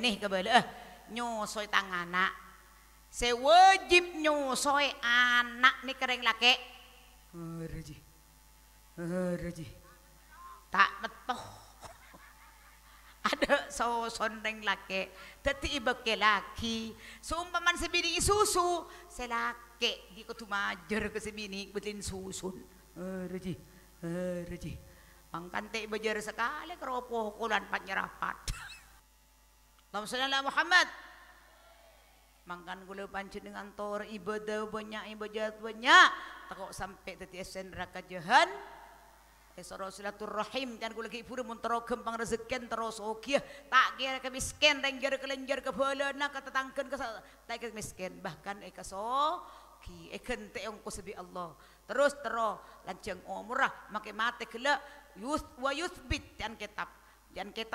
nih kebele nyusoy tang anak sewajib nyusoy anak nih kereng laki Raji tak betul ada sondeng laki teti iba ke laki seumpaman sebini susu selake di kutu majer ke sebini betin susun Raji pangkante bajar sekali keropoh kulan panyerapat Allahumma sholli ala Muhammad mangkan gula pancen dengan tor ibadah banyak ibadat banyak takok sampai teti esen neraka jahan esoro silaturahim kan gula ki pura montoro kembang rezekian terus oke tak kira ke miskin lenjar kelenjar ke bolana ke tetangken ke tak kira miskin bahkan ekaso ki ekente ongko sebi Allah terus lancang murah make mate kela wa yuthbit dan kitab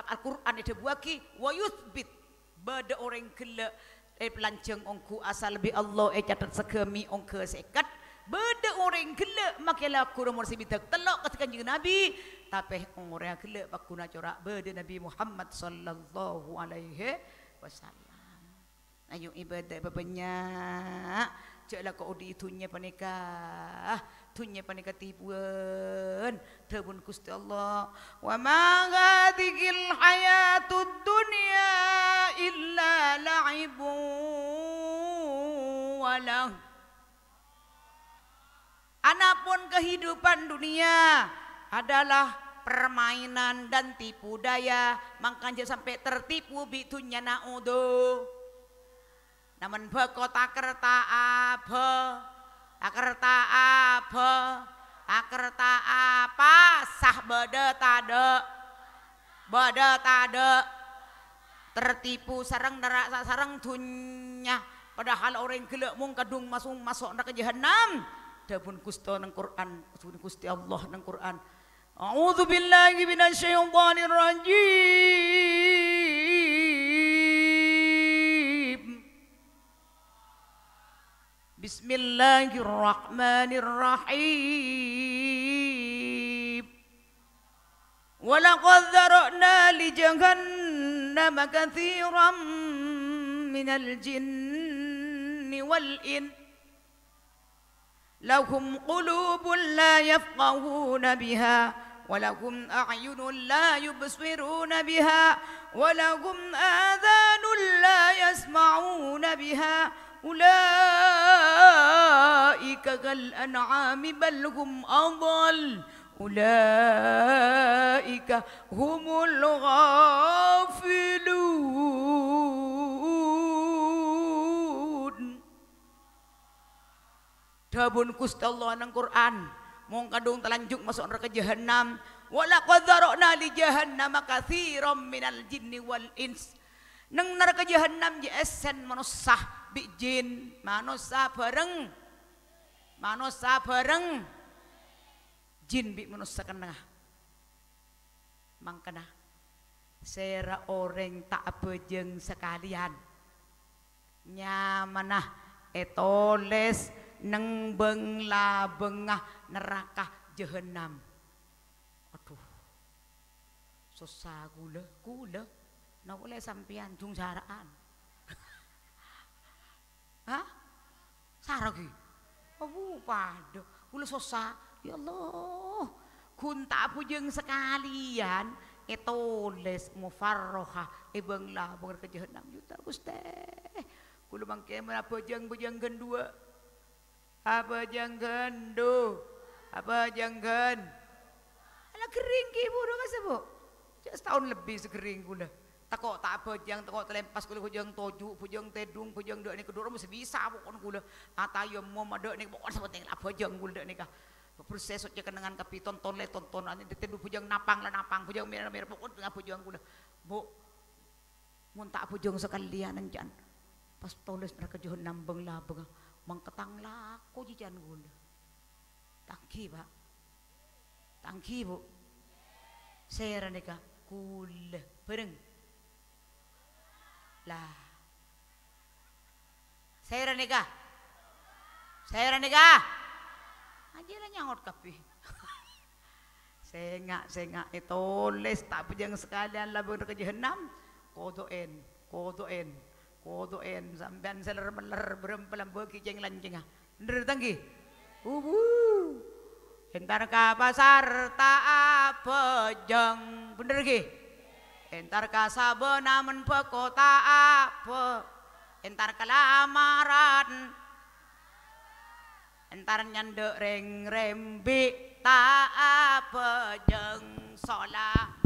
Al-Qur'an itu buaki wa yuthbit bada orang kela pelancang ongku asal lebih Allah catat sekemi ongke sekat bada orang kela make laku nomor sibitak telok ketika kanjeng Nabi tapi orang kela bakuna corak bada Nabi Muhammad sallallahu alaihi wasallam ayo ibadah banyak jaklah kau diitunya panikah tunya panikah tipuan tabun Gusti Allah wa ma hadhil hayatud dunya illa la'ibu walah anapun kehidupan dunia adalah permainan dan tipu daya makanya sampai tertipu bitunya na'udhu namun bekota kerta apa sah bada tade tertipu sarang neraka sarang dunya padahal orang gelek mung kadung masuk neraka jahanam dapun Gusti nang Quran Gusti Allah nang Quran a'udzu billahi minasyaitonir rajim Bismillahirrahmanirrahim walaqad dzara'na li jahannama katsiran minal jinni wal in lahum qulubun la yafqahuna biha walahum a'yunun la yubsiruna biha walahum adhanun la yasma'una biha ulaika kal an'ami bal hum adall ulaika humul ghafilun dabun Gusti Allah nang Quran mong kadung telanjung masuk neraka jahanam walaqad dzara'na li jahannama katsiran minal jinni wal ins nang neraka jahanam je esen manusia bi jin manusia bareng jin bi manusia kena mangkana sera orang tak bejeng sekalian nyamanah etoles neng bengla bengah neraka jahanam aduh susah gula na boleh sampean jung saraan hah saragi abu pada gula susah ya Allah kunta pujeng sekalian etoles mufarroha bengla bengah ke jahanam juta Gusti gula mangke mana bujeng gendua apa janggan ala kering ki bu dong bu setahun lebih sekering gula takok tak apa jang takok telempas gula bujang toju bujang tedung bujang dek ni kedua masih bisa pokon gula atayam mau madek ni pokon sepenting lah bujang gula dek ni kah proses sotnya kenangan kapi tonton ani tedu bujang napang bujang merah pokon tengah bujang gula bu mun tak bujang sekalian anjan pas toles mereka johon nambeng lah bega mangketang laku jijan gula tangki pak tangki bu saya nikah gula bareng lah saya nikah aja lah nyangot kapi sengak itu les tak pejang sekalian lah berke jahanam kodoen kodoen sampean seler meler berempelam bagi jeng lancing bener tanggi entar ka pasar tak apa jeng bener ki entar ka sabena men pekota apa entar ka lamaran entar nyandek reng rembi tak apa jeng sholat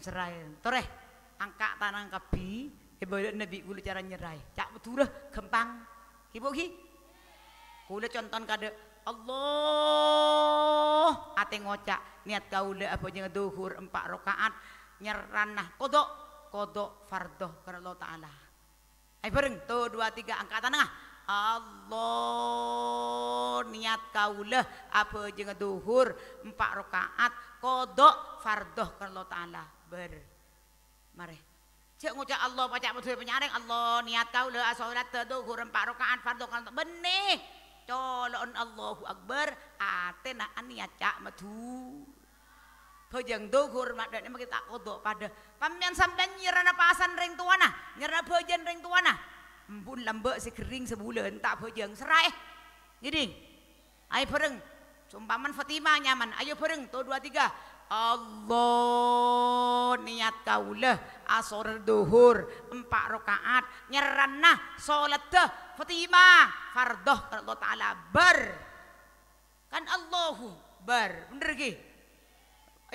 serain toreh angka tanang kabi ibadat nabi gula cara nyerai cak betul gempang ibu ki gula conton kade Allah ate ngocak niat kaula apa jeung duhur 4 rakaat nyeranah kodok fardhu karena Allah taala ayo bareng tuh 2 3 angka tanang Allah niat kaula apa jeung duhur 4 rakaat kodok fardhu karena Allah taala ber mare cek ngucap Allah pacak betul penyaring Allah niat kaula salat duhur 4 rakaat fardhu karena benih colon Allahu Akbar atena niat cak madu bojang duhur makdane kita kodok pada pamian sampean nyerana pasan ring tuana nyerana bojan ring tuana embun lambek sekering sebulan tak bojang serai jadi ayo bareng sumpaman Fatimah nyaman ayo bareng tuh 2 3 Allah niat kaulah asor duhur 4 rakaat nyerana salat Fatimah fardhu Allah taala bar kan Allahu bar bener ki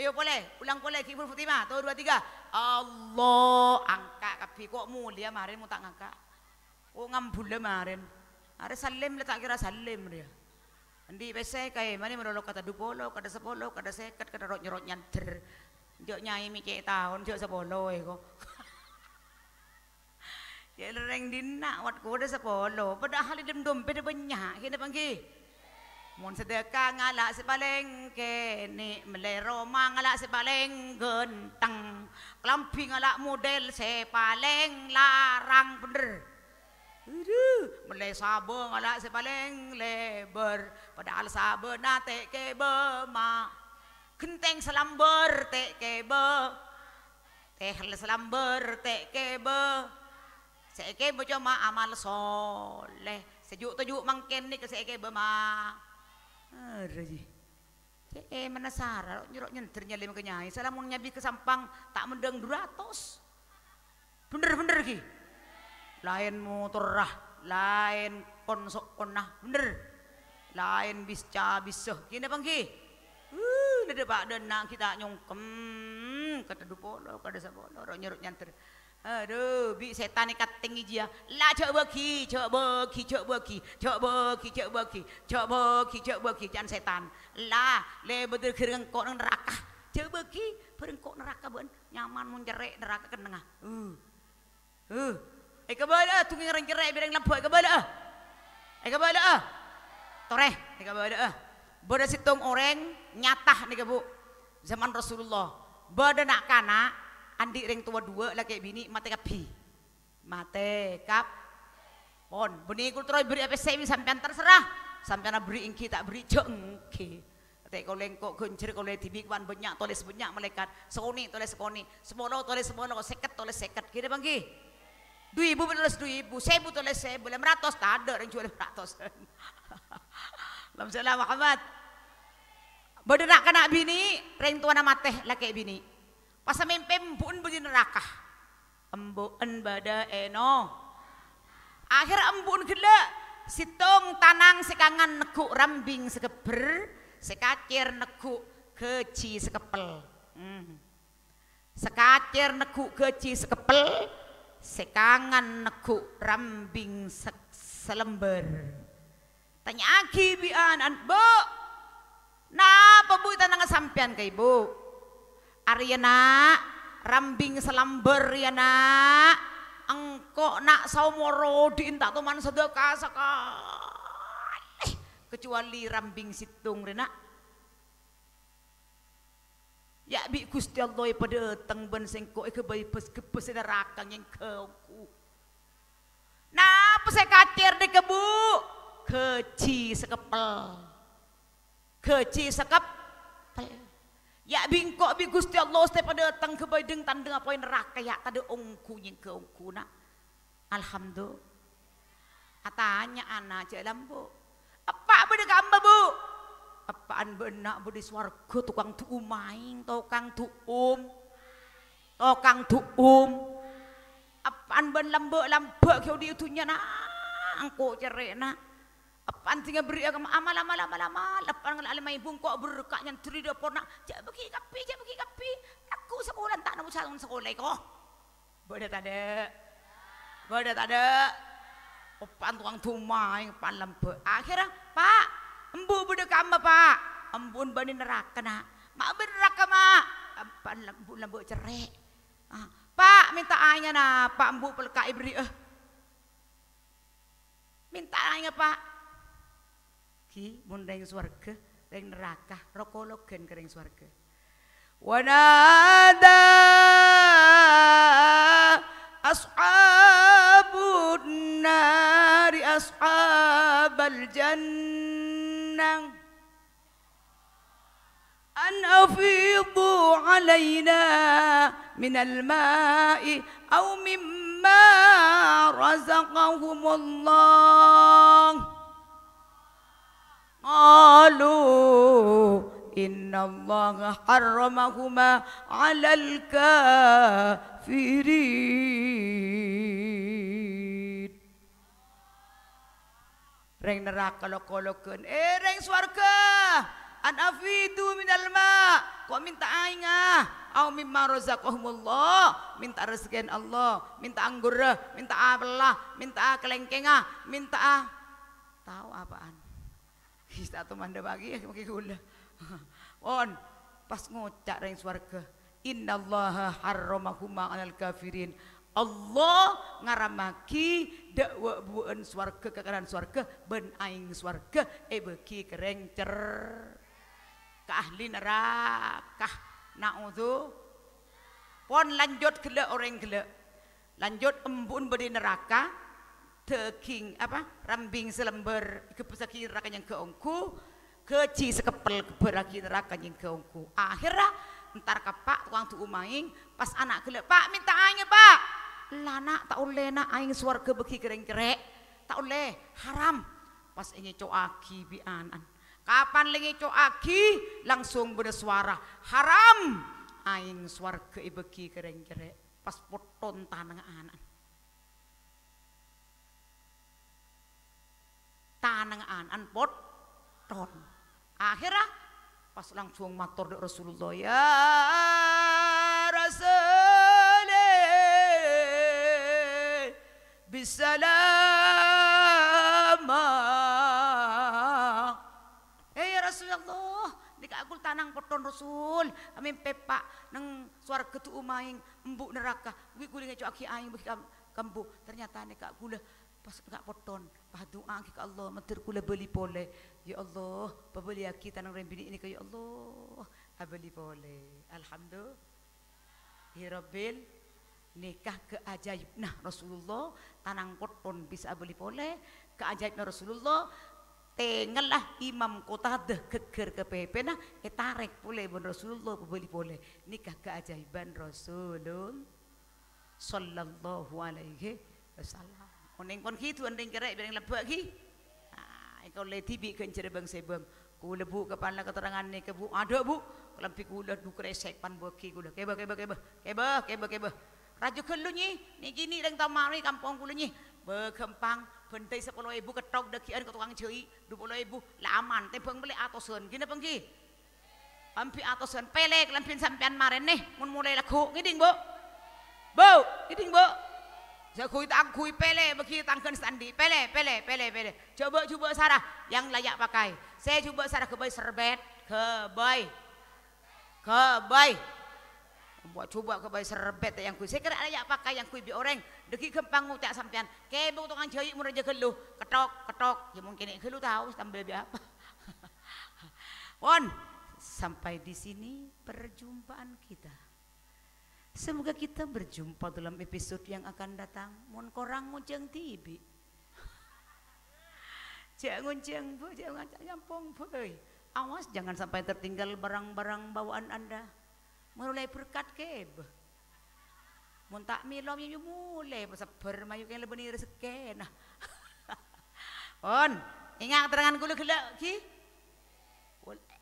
ayo boleh ulang boleh ki Ibu Fatimah tuh 2 3 Allah angka kapi kok mulia marin mu tak ngangka kok ngambule marin are salim letak kira salim dia andi bese kay mani merolok kata 20 kada 10 kada 50 kada rot nyanter njok nyai mikir tahun njok 10 kok ya lereng dina wat kuda 10 padahal dem dompet banyak kene pangki mun sedekah ngalak sepaling kene mele Roma ngalak sepaling genteng klambi ngalak model sepaling larang bener mulai sabo ngalak sepaling lebar padahal sabo nate ke bema genteng selamber te ke be teh selamber te ke be seke be cuma amal soleh sejuk tujuk mangken ni ke seke bema raji seke mana sara nyurok nyenternya lima kenyai salamun nyabi ke sampang tak mendeng 200 bener ki lain motorah lain konsok konah bener lain bisca bisa kini pangki ada pak dana kita nyongkem kata 20 kada 10 orang nyerut nyanter aduh bi setan ikat tinggi dia lah cok bagi jangan setan lah le betul kereng kok neraka cok bagi berengkok neraka ben nyaman mun jerek neraka kenengah kabala tungi ngarang cerai birang lampu kabala toreh kabala boda situng orang nyatah nih bu zaman Rasulullah boda nak kana andi ring tua 2 laki bini mate kapi mate kap pon beni kul terus beri apa semi sampean terserah sampean beri ingki tak beri jengki teh kau lengkok kuncer kau lihat tibik wan banyak tulis banyak malaikat sekoni tulis sekoni 10 tulis 10 seket tulis seket kita bangki 2.000 tulis 2.000 1.000 tulis 1.000 500 tak ada yang jual 500 Lam salam Muhammad bodoh nak kena bini ring tuana mateh laki bini pas mempem pun begini neraka embuan bada eno akhir embun gila situng tanang sekangan nekuk rambing sekeber sekacir nekuk keci sekepel sekacir nekuk keci sekepel sekangan nekuk rambing selember tanya aki bianan bu napa bu tanang sampean ke ibu Aryana rambing selamber ya nak engkau nak saumoro diintak teman sedekah sekali kecuali rambing situng rena Ya bi Gusti Allah pada teng ben sengko ke bayi pes neraka yang kau. Napa saya kacir di kebu? Keci sekepel. Keci sekepel. Ya bingkok bi Gusti Allah pada teng ke bayi deng tandeng apa neraka ya tadi ongku yang ke ongku nak. Alhamdulillah. Atanya anak jalan bu. Apa beda gambar bu? Apaan benak bu di swarga tukang tuumaing, tukang tuum, apaan ben lambek kau di itunya nak, angko cerai nak, apaan tinggal beri agama amal, apaan ngal alimai bungkok berkak yang teri dapur nak, jak bagi kapi, aku sekolah tak nak calon sekolah kau, beda tade, apaan tukang tuumaing, apaan lambek, akhirnya pak. Embu beda kama pak, embun bani neraka nak, mak neraka mak, apa lambu cerai, pak minta airnya nak, pak embu pelkai beri minta airnya pak, ki bunda yang swarga, yang neraka, rokologen kering swarga, wanada ashabun nari ashabal jannah an afidu alaina minal ma'i aw mimma razaqahumullah qalu inna allaha harramahuma alal kafirin. Reng neraka lokolokeun reng swarga an afidu minal ma kok minta aing au mimma razaqahumullah minta rezekian Allah minta anggur minta apelah minta kelengkeng minta tahu apaan kita tuh manda bagi pakai gula on pas ngocak reng swarga innallaha harramahuma alal kafirin. Allah ngaramaki dakwa buan swarga kekaran swarga ben aing swarga beki kereng cer ke ahli neraka naudzu pon lanjut gele orang gele lanjut embun beri neraka teking apa rambing selembar kepesaki neraka yang keongku keci sekepel beraki neraka yang keongku akhirnya entar kapak tukang tu umaing pas anak gele pak minta aing pak lana tak oleh nak aing swarga beki kereng-kerek tak oleh haram pas ini coaki bianan kapan lagi coaki langsung bersuara haram aing swarga beki kereng-kerek pas poton tanang anan poton akhirnya pas langsung matur dek Rasulullah ya Rasul bisalamah ya Rasulullah dikagul tanang poton Rasul amin pepak nang swarga tu umaing embuk neraka wi guling coaki aing beki kambu ternyata nek kak gula pas enggak poton pas doa ke Allah matur kula beli pole ya Allah pabeli aki tanang rembini ini ke ya Allah abeli pole alhamdulillah ya rabbil nikah keajaib nah Rasulullah tanang poton bisa beli pole keajaibnya Rasulullah tengelah imam kota deh keger kepepena tarik pole bon Rasulullah beli pole nikah keajaiban Rasulullah sallallahu alaihi wasallam oneng kon kitu andeng kerek bereng lebak ki kau leti bi kencere bang sebang ku lebu kepala keterangan ni kebu ada bu lampi kula du kresek pan boki kula keba raja kelu ni gini dang tamari kampung kula ni bekempang bentai 10.000 ketok dekian ke tukang ceui 20.000 laman tebang beli atosen gini pengki ampi atosen pelek lampin sampean maren nih mun mulai laku ngiding bu ngiding bu saya kui pele bagi tangken standi pele coba sarah yang layak pakai saya coba sarah kebai serbet kebai buat coba kebai serbet yang kui saya kira layak pakai yang kui bi orang deki kempang ngucak sampean kebuk tukang jahit mun aja geluh ketok ya mungkin geluh tahu tambah bi apa pon Sampai di sini perjumpaan kita. Semoga kita berjumpa dalam episode yang akan datang. Mun korang ngunceng tibi. Jangan ngunceng bu, jangan nyampong bu. Awas jangan sampai tertinggal barang-barang bawaan Anda. Mulai berkat keb. Mun tak milom yang mulai bersabar mayuk yang lebih rezeki. Nah. On, ingat terangan kulo gelak ki.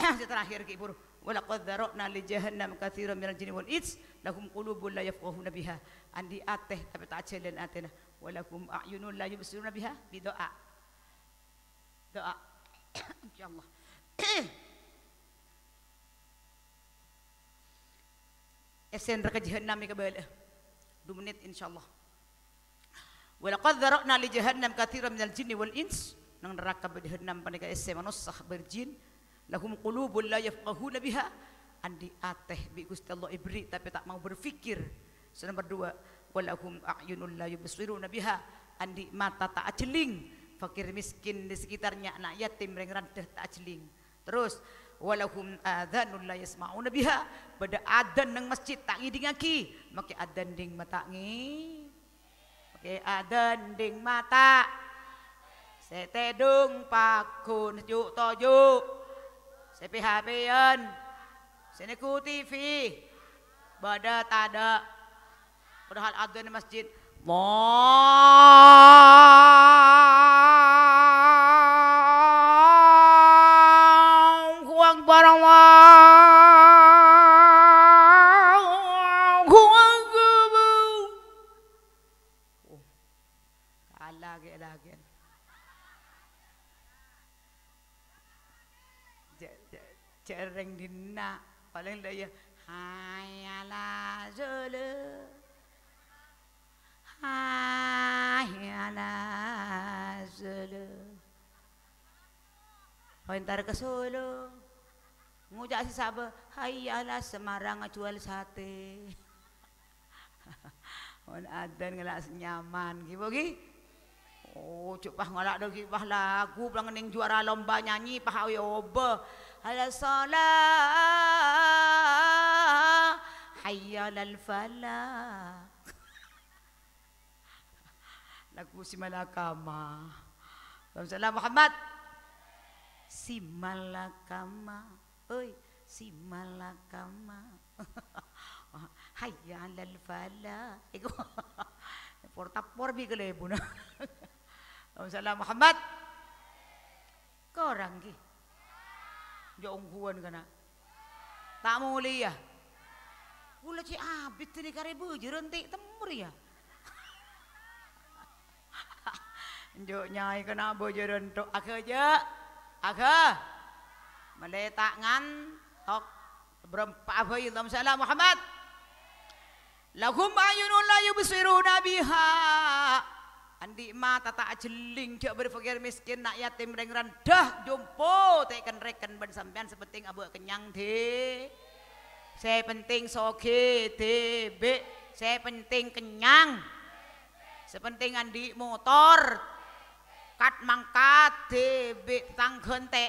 Terakhir ki buru. Walaqad dzara'na li jahannam katsiran minal jinni wal ins lahum qulubun la yafqahuna biha. Andi ateh tapi tak jalan atena. Walakum a'yunun la yubsiruna biha bi doa. Doa. Insyaallah. Esen neraka jahannam ke bala. 2 menit insyaallah. Walaqad dzara'na li jahannam katsiran minal jinni wal ins. Nang neraka jahannam paneka esen manusia berjin. Lahum qulubun la yafqahuna biha. Andi ateh bi Gusti Allah ibri tapi tak mau berfikir. Nomor 2, walahum a'yunun la yubsiruna biha. Andi mata tak ajeling. Fakir miskin di sekitarnya, anak yatim reng randah tak ajeling. Terus walahum adhanun la yasma'una biha. Bada adan nang masjid tak ngidingaki. Make adan ding mata ngi. Make adan ding mata. Setedung pakun juk tojuk. CPHP-an, Seneku TV, Bada tada, padahal ada di masjid. Allahu Akbar, Allahu Akbar. Lagi. Cereng dina paling daya hayala zule Pentar ke Solo ngujak si sabar hayala Semarang jual sate. On adan ngelak nyaman gitu gi. Oh cupah ngelak dogi pah lagu pulang ning juara lomba nyanyi pah oba. Ala salah hayya lal falah. Lagu si Malakama. Salam Muhammad. Si Malakama. Oi, si Malakama. Hayya lal falah. Ego. Portapor bi kelebuna. Salam Muhammad. Korang ki. Jauh kuan kana. Tak mulia. Kula ci abit ni karebu jerentik temur ya. Njuk nyai kena bojo rentok aja. Aga. Meletak ngan tok berempat bayi dalam salam Muhammad. Lahum ayunun la yubsiruna biha. Andi mata tak jeling cak berfikir miskin nak yatim reng rendah jumpo tekan reken ban sampean sepenting abu kenyang de. Saya penting soge debe. Saya penting kenyang. Sepenting andi motor kat mangkat debe tanggen te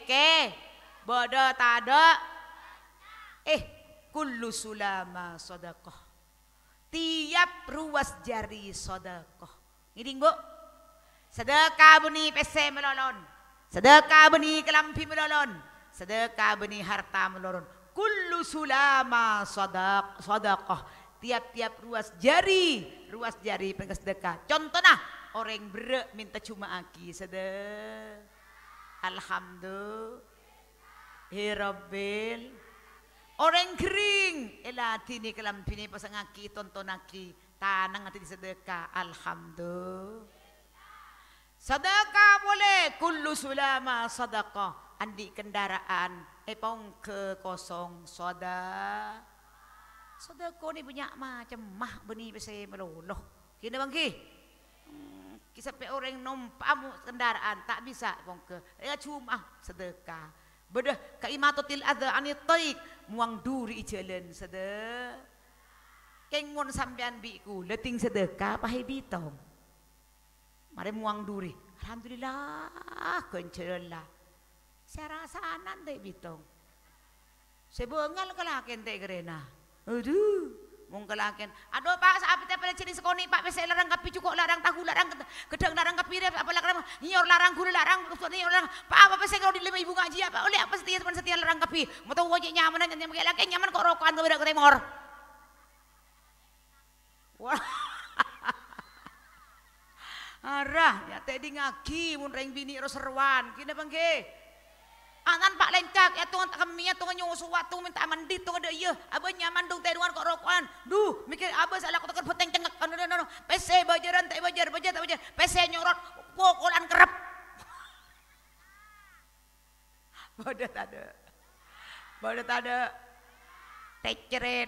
ke bodo tada kullu sulama sedekah. Tiap ruas jari sedekah. Ini bu, sedekah benih PC melolon, sedekah benih kelampi melolon, sedekah benih harta melolon. Kullu sulama sedekah. Tiap-tiap ruas jari pengen sedekah. Contohnya orang berek minta cuma aki sedekah. Alhamdulillah. Orang kering, elati ni kelampi ni pasang aki tonton aki. Tanang nanti disedekah. Alhamdulillah. Sedekah boleh. Kullu sulama sedekah. Andi kendaraan. Pong ke kosong soda. Sedekah ni banyak macam mah benih besar meloloh. Kena bang ki. Sampai orang nompak kendaraan tak bisa pong ke. Cuma sedekah. Bedah kaimatotil adha anit taik. Muang duri jalan sedekah. Keng mon sampean biku leting sedekah pahe bitong. Mari muang duri. Alhamdulillah kencelah. Saya rasa anan deh bitong. Sebengal kalakin te gerena. Aduh, mung kalakin. Aduh Pak, sapi teh pada ciri sekoni Pak, pese larang kapi cukup larang tahu larang gedang larang kapi deh apa larang nyor larang gula larang nyor larang. Pak apa pese kalau di lima ibu ngaji apa? Oleh apa setia larang kapi. Mau tahu wajah nyaman nyanyi pakai laki nyaman kok rokokan tuh beda temor. Wah. Arah ya tadi ngagi mun reng bini ro seruan. Kina bangke. Anan Pak lencak ya tuh kami ya tuh nyusu waktu minta mandi tuh ada iya abah nyaman dong teh duan kok rokokan duh mikir abah salah kotor peteng cengek no pc bajaran tak bajar pc nyorot pokolan kerep bodet ada tecere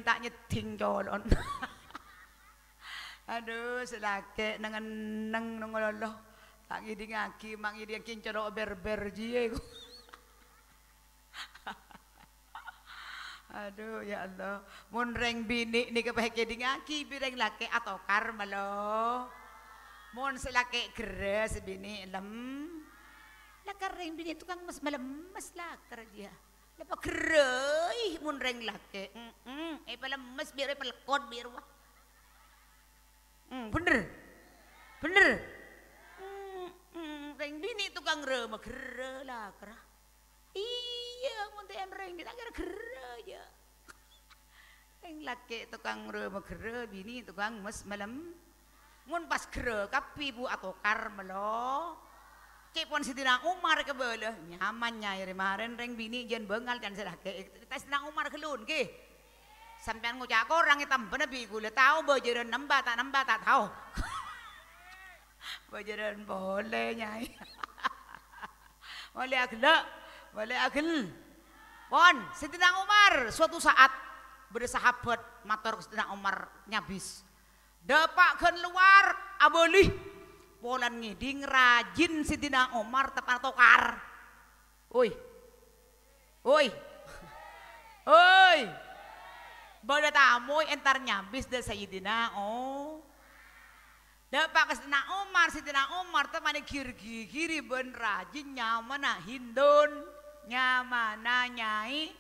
tak nyeding colon aduh selake nengen neng nongoloh tak ngidi ngaki mang ngidi kincoro berber jie aduh ya Allah mun reng bini ni kepeke di ngaki bireng laki atau karmelo mun selake geres bini lem lakar reng bini tukang mes melemes lakar dia lepas gerei mun reng laki pelemes biar pelekot biar wah bener reng bini tukang remah gere lakar iya mun teh reng bini agar gere ya reng laki tukang remah gere bini tukang mes malam mun pas gere kapi bu atau karmelo cepon Sidina Umar ke beuleuh nyaman nyai remaren reng bini jen beungal can sedake tes Sidina Umar kelun ke sampean ngucak orang hitam bener bi gula tahu bajaran nembah tak tahu bajaran boleh nyai boleh agel pon Sidina Umar suatu saat bersahabat matur Sidina Umar nyabis dapatkan luar abolih polan ngiding rajin Sidina Umar tepan tokar oi boleh tamu entar nyabis deh Sayyidina dapat ke Sidina Umar teman kiri ben rajin nyamana hindun nyamana nyai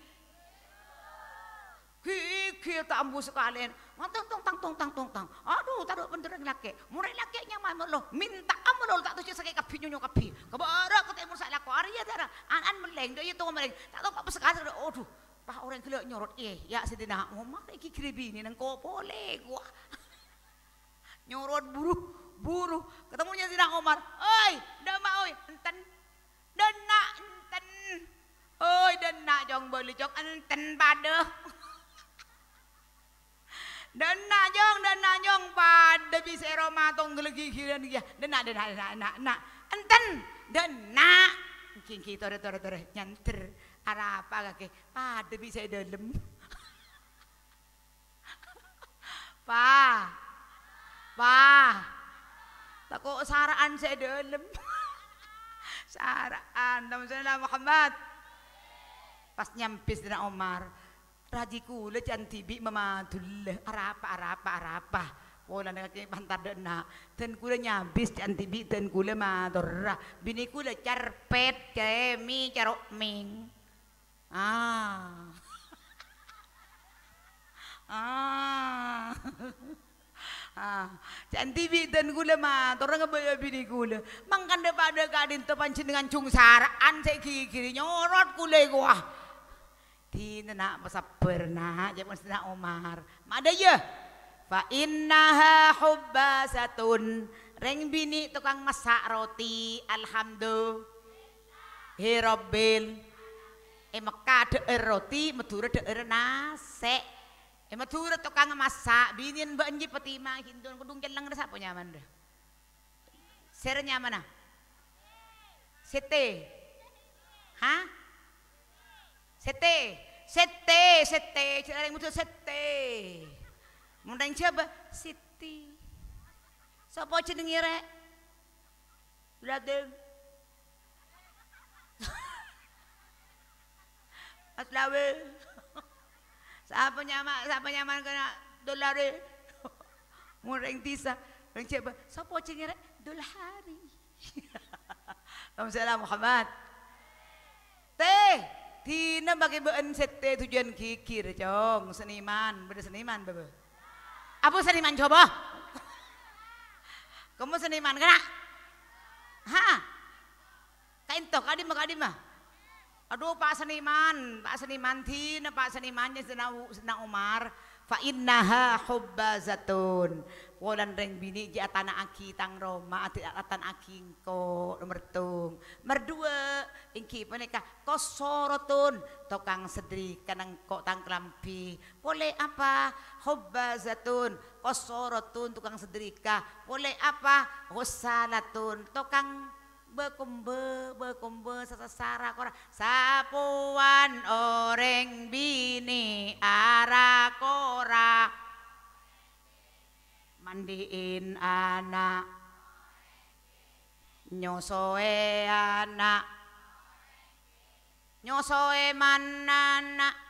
kikir tak ambu sekalian tang aduh taruh bener laki murai laki nyaman lo minta kamu lo tak tuh sakit kapi nyonyo kapi kebara ketemu saya laku Arya darah an meleng dia itu meleng tak tahu apa sekali aduh Pak orang gila nyorot ya Sidina Umar iki kiri nang kok boleh gua nyorot buru ketemunya Sidina Umar oi dama oi enten dena enten oi dena jong beli jong enten pada dena jong pada bisa romatong gelegi kiran dia dena enten dena kiki tore nyanter arah apa kake pada bisa dalam tak kok saraan saya dalam saraan Nabi Muhammad pas nyampis Sidina Umar rajiku le cantibi mamadullah arapa pola ngake pantar dena dan kula nyabis cantibi dan kula madorra bini kula carpet kemi carok ming cantibi dan kula madorra ngabaya bini kula mangkan daripada kadin tepancin dengan cung saraan saya kiri nyorot kula gua Dina nak masabar nak jangan Sidina Umar ada ya fa innaha hubbasatun reng bini tukang masak roti alhamdulillah rabbil Mekah deer roti Madura deer nasi Madura tukang masak binian mbak nji petima hindun kudung celang rasa apa nyaman dah ser nyaman ah sete sete cara yang muncul sete mundang coba siti sapa jenenge rek Ladeng Mas Lawe siapa nyaman kena dolare mundang tisa yang coba sapa jenenge rek Dolhari Allahumma Muhammad teh Tina bagi beun sete tujuan kikir cong seniman, beda seniman bebe. Apa seniman coba? Kamu seniman kena? Hah? Kainto kadim mah. Aduh Pak Seniman tina Pak Senimannya senang Umar. Fa innaha hubbazatun. Walan reng bini ji atana aki tang Roma atan aking ko nomor tung. Merdua ingki paneka kosorotun tokang sedri kanang kok tang klampi. Boleh apa? Hubbazatun kosorotun tukang sedrika. Boleh apa? Husalatun tokang bekumbe sasara kora sapuan oreng bini ara kora mandiin anak nyosoe anak nyosoe manana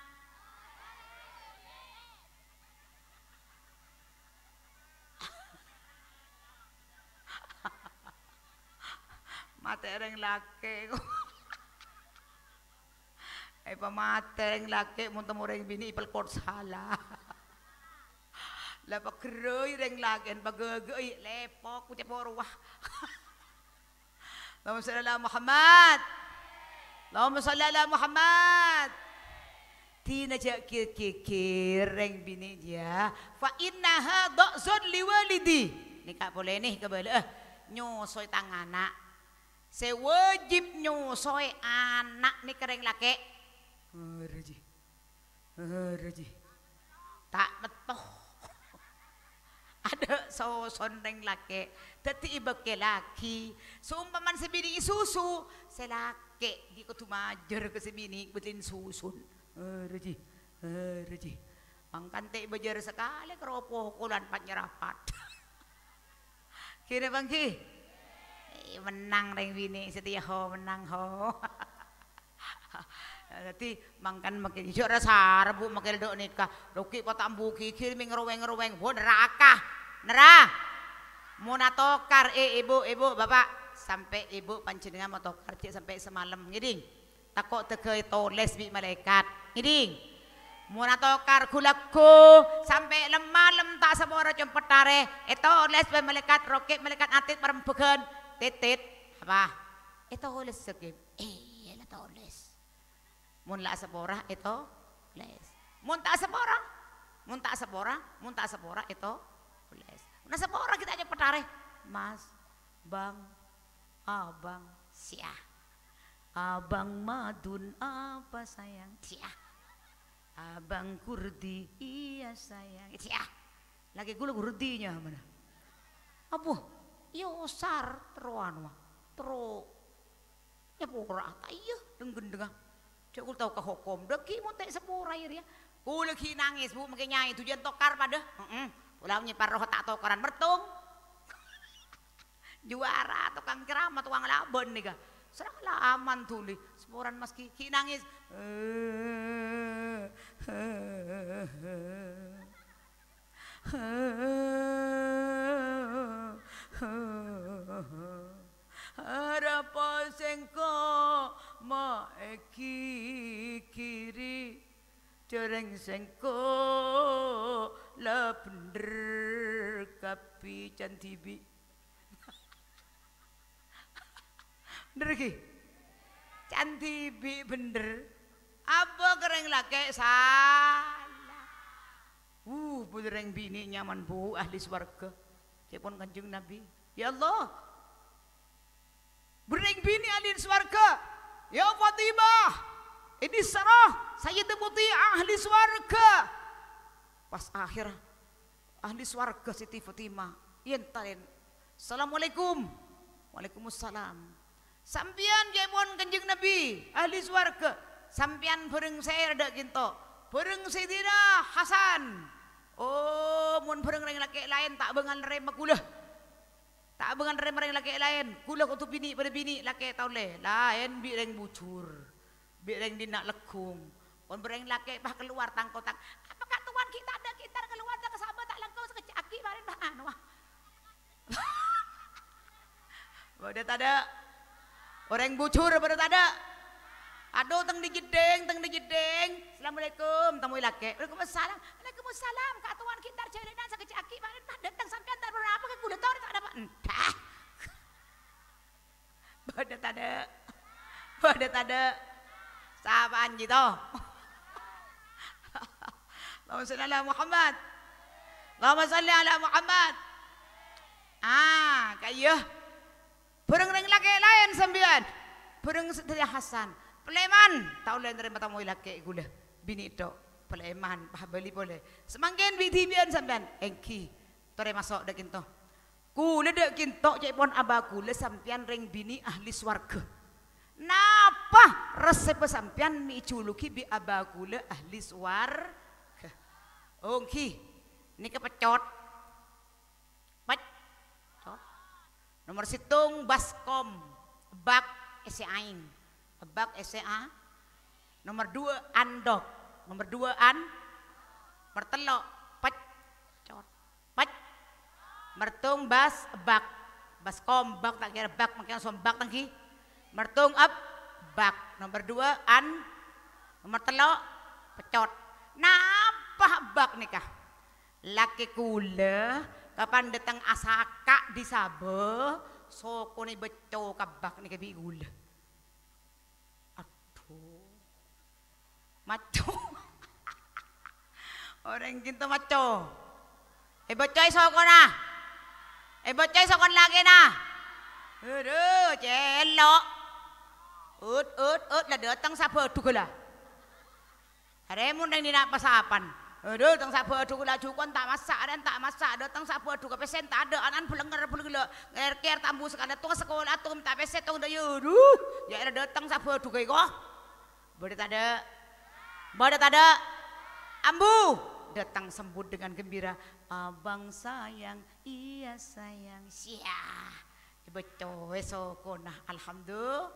matereng laki pamatereng laki muntah mureng bini ipal kot salah lah pakeroy reng laki pagagay lepok kucap orwah Allahumma salli ala Muhammad Allahumma salli ala Muhammad tina jak kikir reng bini dia fa innaha da'zun liwalidi nikah boleh nih kebala nyosoy tangana sewajib nyosoy anak nih kereng laki Raji tak betul ada soson reng laki teti iba ke laki seumpaman sebini susu selake di kutumajer ke sebini betin susun Raji pangkante bajar sekali keropoh kulan panyerapat kira bangki menang reng bini setia ho menang ho jadi mangkan makin hijau rasa rebu makin dok nikah doki patam buki kiri ngeroweng wo neraka nerah mau natokar ibu bapak sampai ibu panjenengan mau tokar cik sampai semalam ngiding takut tegei toles bi malaikat ngiding mau natokar kulaku sampai malam tak sabora cempetare itu les bi malaikat roket malaikat atit perempuan titit apa itu les segim lah toles mun la sabora itu les mun tak sabora itu les nah sabora kita aja petare mas bang abang siah abang madun apa sayang siah abang kurdi iya sayang siah lagi gula kurdinya mana apa yosar teruan wah teru ya pura tayo denggen cek kul tahu ke hukum deki mau tak sepura ya kul lagi nangis bu makin nyai tujuan tokar pada pulau nyepar roh tak tokaran mertung juara tukang keramat tukang labon nih ga serang laman tuli sepuran mas ki nangis harapan sengko maeki kiri cereng sengko la bener kapi cantibi bener ki cantibi bener apa kereng laki salah benereng bini nyaman bu ahli swarga cepon kanjeng Nabi ya Allah bereng bini ahli swarga ya Fatimah ini sarah saya temuti ahli swarga pas akhir ahli swarga Siti Fatimah yentain assalamualaikum waalaikumsalam sampian cepon kanjeng Nabi ahli swarga sampian bereng saya ada ginto bereng Sayyidina Hasan oh mun bereng reng laki lain tak bengan rem makulah tak bengan rem laki lain kulah untuk bini pada bini laki tau le lain bi reng bucur bi reng dinak lekung pun bereng laki bah keluar tangkotang apakah tuan kita ada kita keluar tak kesabat tak langkau sekecil aki barin bahan wah pada tak ada orang bucur pada tak ada Aduh teng dijedeng. Assalamualaikum tamu laki. Waalaikumsalam. Waalaikumsalam. Kak tuan kita jadian sakecaki mana datang sampean tar berapa ke kuda tahu tak ada apa. Entah. Badet ada. Sahabaan gitu. Allahumma shalli ala Muhammad. Allahumma shalli ala Muhammad. Kayuh. Burung ring laki lain sampean. Burung sedaya Hasan. Peleman, tahu lain dari mata moy laki gula. Bini itu, peleman, pahabali boleh. Semangkin bidibian sampean, engki. Tore masuk dak kinto. Kula dak kinto cek pon abaku le sampean ring bini ahli swarga. Napa resep sampean mi culuki bi abaku le ahli swarga. Engki, ini kepecot. Pecot. Nomor situng baskom, bak ese aing. Bak SCA. Nomor 2 andok. Nomor 2 mertelok pecot. Mertung bas bak. Baskom bak tak kira bak makin sombak tangki. Mertung bak. Nomor 2 nomor telok pecot. Napa bak nikah? Laki kula kapan datang asaka di Sabah soko ni beco kabak nikah bi gula. Maco. Orang gitu maco. Bocay sokon na. Bocay sokon lagi na. Aduh, celo. Ut lah datang sapa dugula. Haremun yang dinapasapan. Aduh, datang sapa dugula jukon tak masak datang sapa duga pesen tak ada anan pulengar ngerker tambu sekali tuh sekolah tuh minta pesen tuh dayu. Aduh, ya ada datang sapa duga iko. Badat ada ambu datang sambut dengan gembira. Abang sayang, iya sayang, siah. Beco esok nah alhamdulillah.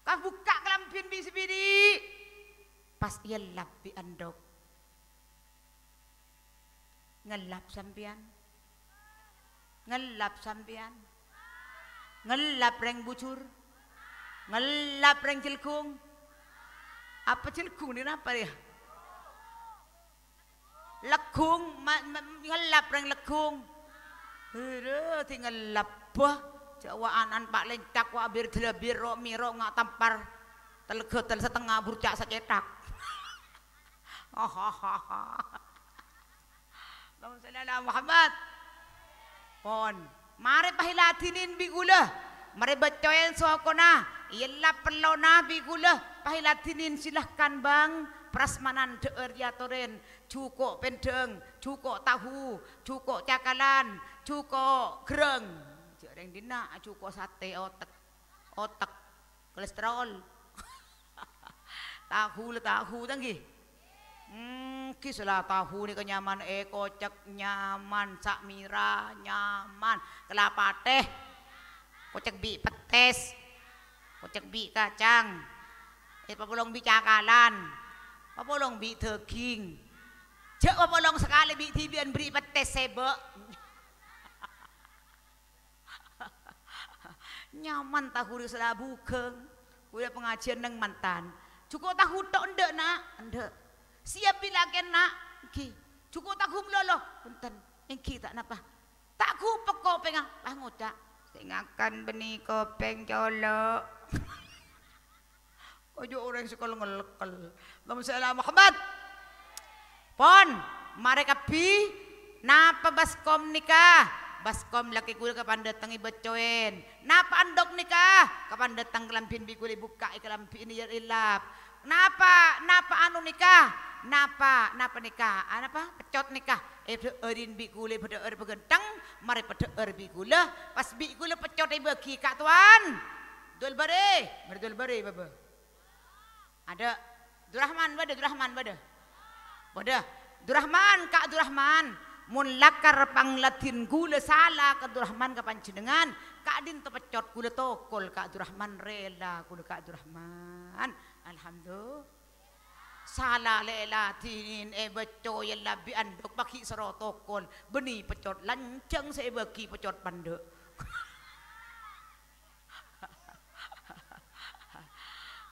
Kau buka kelampin bisi-bisi. Pas ia lap bi andok. Ngelap sampian. Ngelap reng bucur. Ngelap reng cilkung. Apa cilkung ini apa ya? Lekung, ngelap reng lekung. Tinggal lapah. Jawaan Pak Lencak wa bir delabir ro miro ngak tampar. Telegetel setengah burcak sacetak. Allahumma shalli ala Muhammad. Pon, mari pahilatinin bigula. Mari bacoyen sokona. Iyalah pelona bigula. Pahilatinin silahkan bang. Prasmanan deur diatoren. Cukup pendeng, cukup tahu, cukup cakalan, cukup gereng. Jarang dina, cukup sate otak, kolesterol. Tahu tanggi. Kisah tahu ni kenyaman kocak nyaman, sakmira nyaman, kelapa teh, kocak bi petes, kocak bi kacang, papulong bi cakalan, papulong bi daging, cek papulong sekali bi tibian beri petes sebek. Nyaman tahu di selabu keng, udah pengajian neng mantan, cukup tahu tok ndek nak, ndek. Siap bilaken nak, ki. Cukup tak hum lolo, punten, engki tak napa. Tak ku pekopeng ah ngodak. Sengakan benih kopeng colok. Ojo orang sekolah ngelekel. Allahumma shalli ala Muhammad. Pon, mereka bi napa baskom nikah. Baskom laki kul kapan datang ibecoen. Napa andok nikah? Kapan datang kelampin bi kul buka kelampin ini ilap. Napa anu nikah? Napa nikah? Napa pecot nikah? Erin bi gule pada begentang, mari pada bi gula. Pas bi gula pecot bagi kak tuan. Dul bare baba. Ada Durrahman bada. Durrahman kak Durrahman. Mun lakar panglatin gula salah kak Durrahman kapan jenengan. Kak din tepecot gula tokol kak Durrahman rela gula kak Durrahman. Alhamdulillah. Salah lela tinin beco yang labi andok baki serotokol beni pecot lancang saya bagi pecot pandek.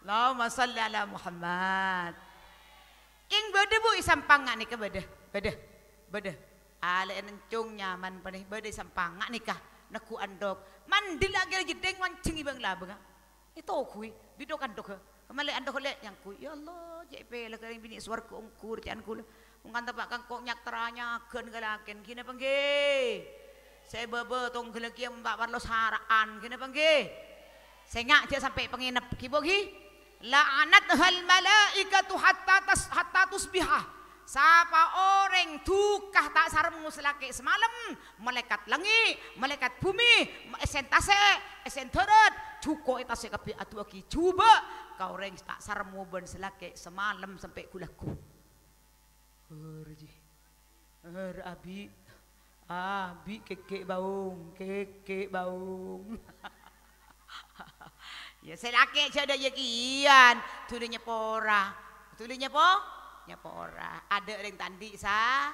Allahumma salli ala Muhammad. King bede bu isampangak nih ke bede. Ale encung nyaman panih bede sampangak nikah naku andok. Mandi lagi jedeng mancing ibang labeng. Itu kui bidok andok. Kemale andok le yang kui. Ya Allah, JP lah kering bini suar ku ungkur jangan ku. Mungkin tapak kangkok nyak teranya gen galaken kini pengge. Saya bebe tong geleki mbak parlo saraan kini pengge. Saya ngak dia sampai penginap kibogi. La'anat hal malaikatu hatta tusbihah. Sapa orang tukah tak sarem nguselake semalam, malaikat langit, malaikat bumi, esen tase, esen teret, cuko etase kabeh atu aki coba kau orang tak sarem ngoben selake semalam sampai kulaku. Herji. Abi keke baung. Ya selake ada yakian, tudunya pora. Tudunya po? Nyapora ada yang tandi sa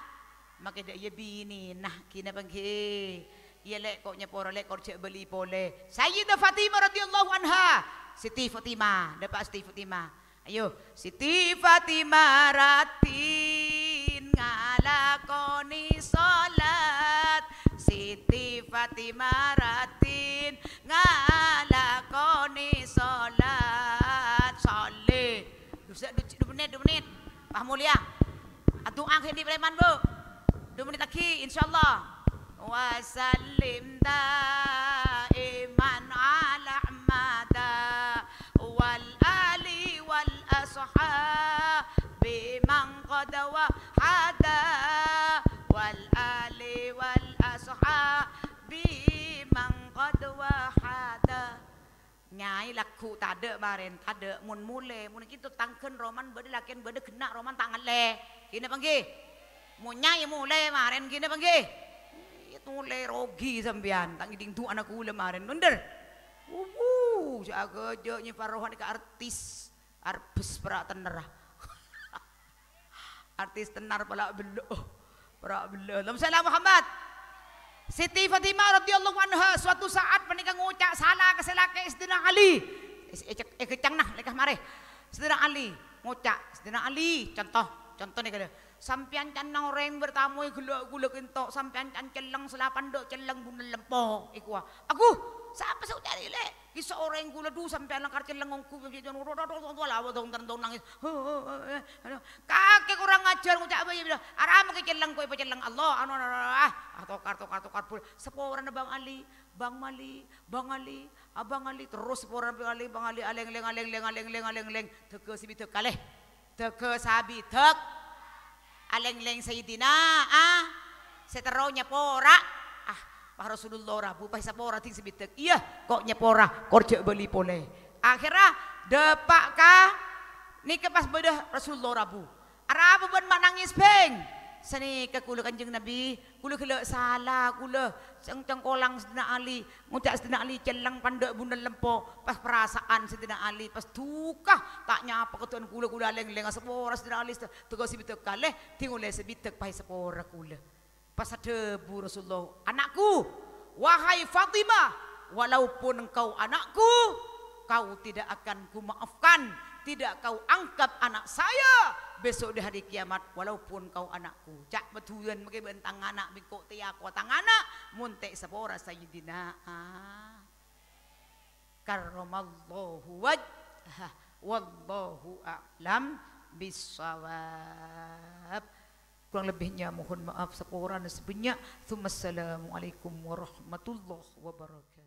makai dak ye bini nah kina pangke ye lek kok nyapora lek kok cek beli pole Sayyidah Fatimah radhiyallahu anha Siti Fatimah dapat Siti Fatimah ayo Siti Fatimah ratin ngalakoni salat Siti Fatimah ratin ngalakoni salat saleh 2 menit Pak Mulia, atuh akhir di preman bu, 2 menit lagi, insyaallah. Wasallim daiman ala Ahmada wal ali wal ashabi man qad wahada wal ali wal ashabi man qad wahada. Nyai laku tade maren tade mun mule mun kitu tangkeun roman bade lakian bade kena roman tangan le kini panggih mun nyai mule maren kini panggih itu mule rogi sampean tang iding tu anak kula maren bener jaga je nyi farohan ke artis arbes pra tener artis tenar pala belo pra belo Allahumma Muhammad Siti Fatimah radhiyallahu anha suatu saat menikah ngucap salah ke selake Sayyidina Ali. Kecang nah lekah mare. Sayyidina Ali ngucap Sayyidina Ali contoh nih kada. Sampean can nang orang bertamu gula-gula kentok sampean can celeng selapan dok celeng bunel lempo iku. Aku siapa sih cari le? Kisah orang gula du sampean langkar celeng ngongku jangan lawa dong nangis. Kakek kurang ngajar ngucap apa ya bilang aram ke celeng kowe celeng Allah anu atau kartu pul seporan Bang Ali Bang Mali Bang Ali Abang Ali terus seporan Bang Ali aleng teke sibi tek kaleh teke sabi tek aleng Sayyidina seteronya pora Pak Rasulullah Rabu pa sapora ting sibitek iya kok nyepora korjek beli pole akhirnya depak ka nike pas bedah Rasulullah Rabu arabu ben manangis beng seni ke kula Kanjeng Nabi kula kele salah kula cengkolang Sayyidina Ali ngucap Sayyidina Ali celeng pandek bunda lempo pas perasaan Sayyidina Ali pas tukah tak nyapa ketuan kula leng sepora Sayyidina Ali tugas sibitek kaleh tingule sibitek pa sepora kula pas debu Rasulullah anakku wahai Fatimah walaupun engkau anakku kau tidak akan kumaafkan tidak kau angkat anak saya besok di hari kiamat walaupun kau anakku cak betulan make bentang anak bingkok tiako tang anak muntek sepora Sayyidina karramallahu wajhah wallahu a'lam bissawab. Kurang lebihnya mohon maaf sekurang dan sebanyak. Assalamualaikum warahmatullahi wabarakatuh.